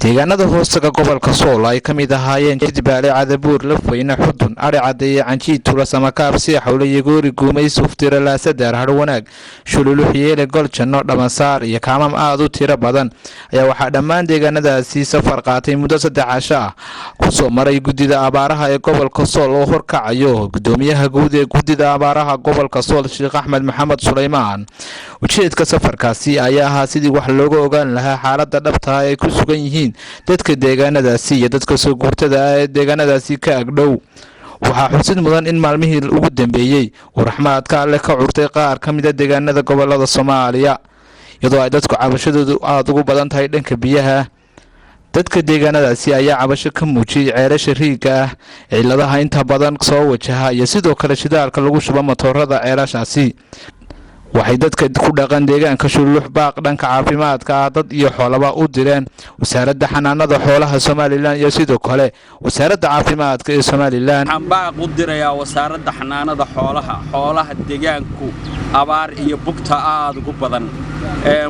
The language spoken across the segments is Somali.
deegaanada hoostaga gobolka Sool ay kamid ahaayeen Jidbaale Cadabuur Lafweyne Xudun Ari Cadeeye Canjiid Tuula Samakaab si xawle Yegoori Guumays Uftira Laasadar Har Wanaag Shululu Xiyeele Gol Janno Dhamasaar iyo kaamam aad u tiro badan ayaa waxa dhammaan deegaanadaasi safar qaatay muddo 3 casho ah ku soo maray gudida abaaraha ee gobolka Sool oo horkacayo gudoomiyaha guud ee gudida abaaraha gobolka Sool Sheekh Axmed Maxamed Suleymaan ujeedka safarkaasi ayaa ahaa sidii wax looga ogaan lahaa xaaladda dhabta ah ee ku sugan yihiin dadka deegaanadaasi iyo dadka soo guurtada ah ee deegaanadaasi ka agdhow waxaa xusid mudan in maalmihii ugu dambeeyay warxmaadka alle ka curtay qaar ka mid ah deegaanada gobolada Soomaaliya iyadoo ay dadku cabashadoodu aad ugu badan tahay dhanka biyaha dadka deegaanadaasi ayaa cabasho ka muujiyay ceelasha riiga ah ciladaha inta badan soo wajaha iyo sidoo kale shidaalka lagu shubo matoorada ceelashaasi waxay dadka ku dhaqan deegaanka Shulux baaq dhanka caafimaadka dad iyo xoolaba u direen wasaaradda xanaanada xoolaha Soomaaliland iyo sidoo kale wasaaradda caafimaadka ee Soomaaliland waxaan baaq u dirayaa wasaaradda xanaanada xoolaha deegaanku abaar iyo bugta aad ugu badan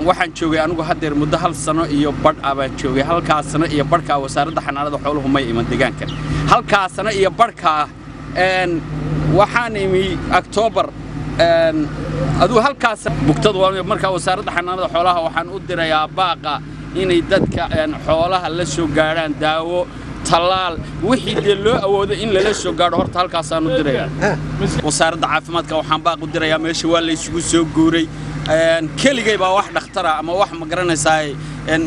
waxaan joogay anigu hadeer muddo 1 sano iyo badh abaan joogay halkaas sano iyo badhka wasaaradda xanaanada xooluhu may iman deegaankan halkaas sano iyo badhka waxaan imi October aduu halkaas bugtadu marka wasaaradda xanaanada xoolaha waxaan u dirayaa baaqa inay dadka xoolaha la soo gaaraan daawo talaal wixii loo awoodo in la soo gaaro horta halkaas aan u dirayaa wasaaradda caafimaadka waxaan baaq u dirayaa meesha waa la isugu soo guuray keligay baa wax dhakhtar ama wax ma garanaysaa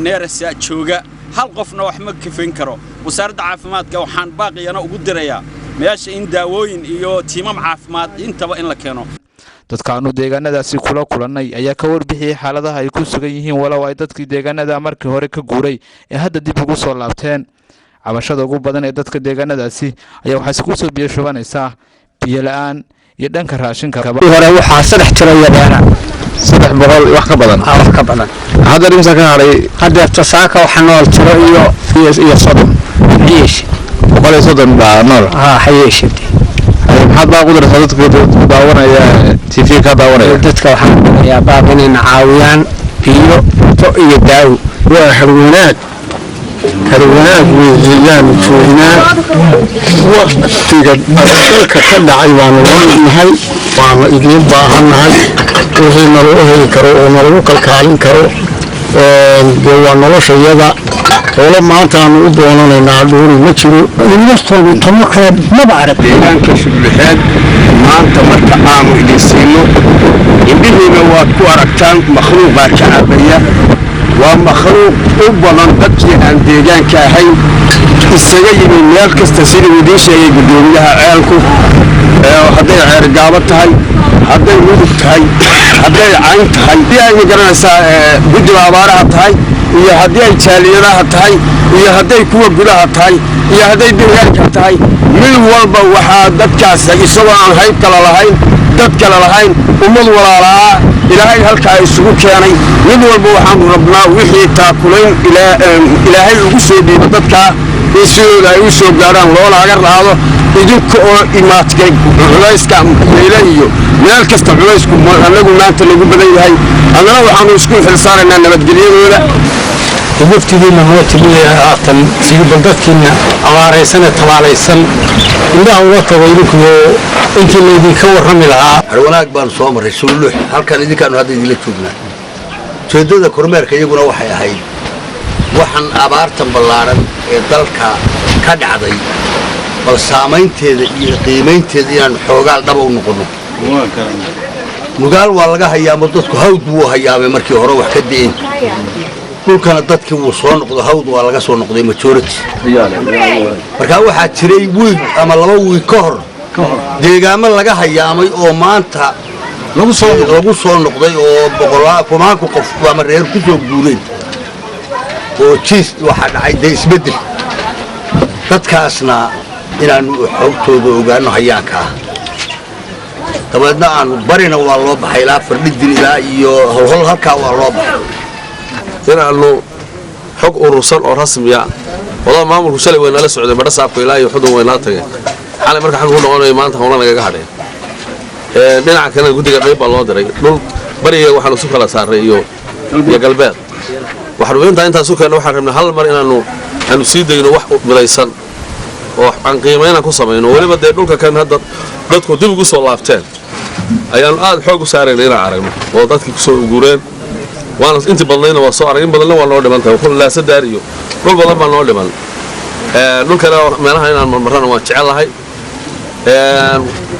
neerasa jooga hal qofna wax ma kafin karo wasaaradda caafimaadka waxaan baaqiyana ugu dirayaa meesha in daawooyin iyo tiimam caafimaad intaba in la keeno dadkaanu deegaanadaasi kula kulanay ayaa ka warbixiyay xaaladaha ay ku sugan yihiin walaw ay dadkii deegaanada markii hore ka guuray ee hadda dib ugu soo laabteen cabashada ugu badan ee dadka deegaanadaasi ayaa waxa isku soo biyo shubanaysaa biyo la'aan iyo dhanka raashinka hore waxa 3 tiro yadeena 300 wax ka badan hadda imsa ka haray hadda tasaaka waxa nool tiro iyo sodon yeesh boqol sodon baa nool hayeesh maxaad baa qudar dadka daawanaya TV ka daawanaya dadka waxaan yaa baaqin caawiyaan biyo iyo daawo waa harwanaag weeyaan joogna waqtiga dalka ka dhacay baan leenahay waan idin baahanahay wixii naloo heli karo oo naloo kalkaalin karo waa noloshayada wala maanta aan u doonanaynaa dhuuri ma jiro inastoodu tamarkeed maba arag deegaanka Shulbuxeed maanta marka aanu idin siino indhihiina waad ku aragtaan makhluuqa kacabaya waa makhluuq u badan dadkii aan deegaanka ahayn isaga yimi meel kasta sidii uu idin sheegay gudoomiyaha ceelku hadday ceer gaabo tahay hadday mudug tahay hadday cayn tahay ay garanaysaa guddiga abaaraha tahay iyo haddii ay jaaliyadaha tahay iyo hadday kuwa gudaha tahay iyo hadday deegaanka tahay mid walba waxaa dadkaas isagoo aan hayb kala lahayn dad kala lahayn ummad walaalaa ilaahay halkaa isugu keenay mid walba waxaan rabnaa wixii taakulayn ilaahay ugu soo dhiibo dadka sidooda ay u soo gaaraan loo laga raado idinka oo imaadkay culayska meela iyo meel kasta culaysku anagu maanta lagu badan yahay annana waxaanu isku xilsaaraynaa nabadgelyadooda waqtigiina ma tiliyaa aatan sidii dadkiina abaaraysan tabaalaysan indaa uga tabayinku intii la idin ka warrami lahaa har wanaag baan soo maray Shulux halkan idinkaanu hadda idin la joognaa jeedada kormeerka iyaguna waxay ahayd waxan abaartan ballaaran ee dalka ka dhacday bal saameynteeda iyo qiimeynteeda inaan xoogaal dhab u noqono mugaal waa laga hayaa dadku hawd buu hayaabay markii hore wax ka diin dhulkana dadkii wuu soo noqdo hawd waa laga soo noqday majority marka waxa jiray wiig ama 2 wiig ka hor deegaamo laga hayaamay oo maanta lagu soo noqday oo boqolaal qof ama reer ku soo guuray oo jiis waxa dhacay isbedel dadkaasna inaanu xogtooda ogaano hayaanka tabaadna aanu barina waa loo baxay ilaa fardhidin ilaa iyo hol halka waa loo baxay inaanu xog urursan oo rasmi ah wada maamulku shalay way nala socday badha saabka ilaa iyo xudun way nala tageen xalay marka xaq u noqonayo maanta howla naga hadhay dhinaca kale guddiga qayb baa loo diray dhul bariga waxaanu isu kala saaray iyo galbeed waxruinta inta soo keenay waxaan rabnaa hal mar inaanu sii dayno wax midaysan oo aan qiimeeyna ku sameeyno waliba dhulka kan hadda dadku dib ugu soo laabteen ayaan aad xoog u saareen inaan aragno oo dadkii ku soo guureen waana inta badnayna waa soo aragin badan waa noo dhiman tahay kullu la sadar iyo dhul badan baa noo dhiman dhulkana meelaha inaan marmarana waan jecelahay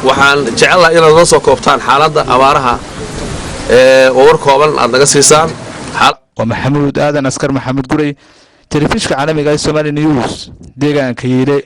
waxaan jecelahay inaad noo soo koobtaan xaaladda abaaraha oo war kooban aad naga siisaan ومحمود آدن أسكر محمد قري تلفزيون عالمي Somali News deegaanka Hiile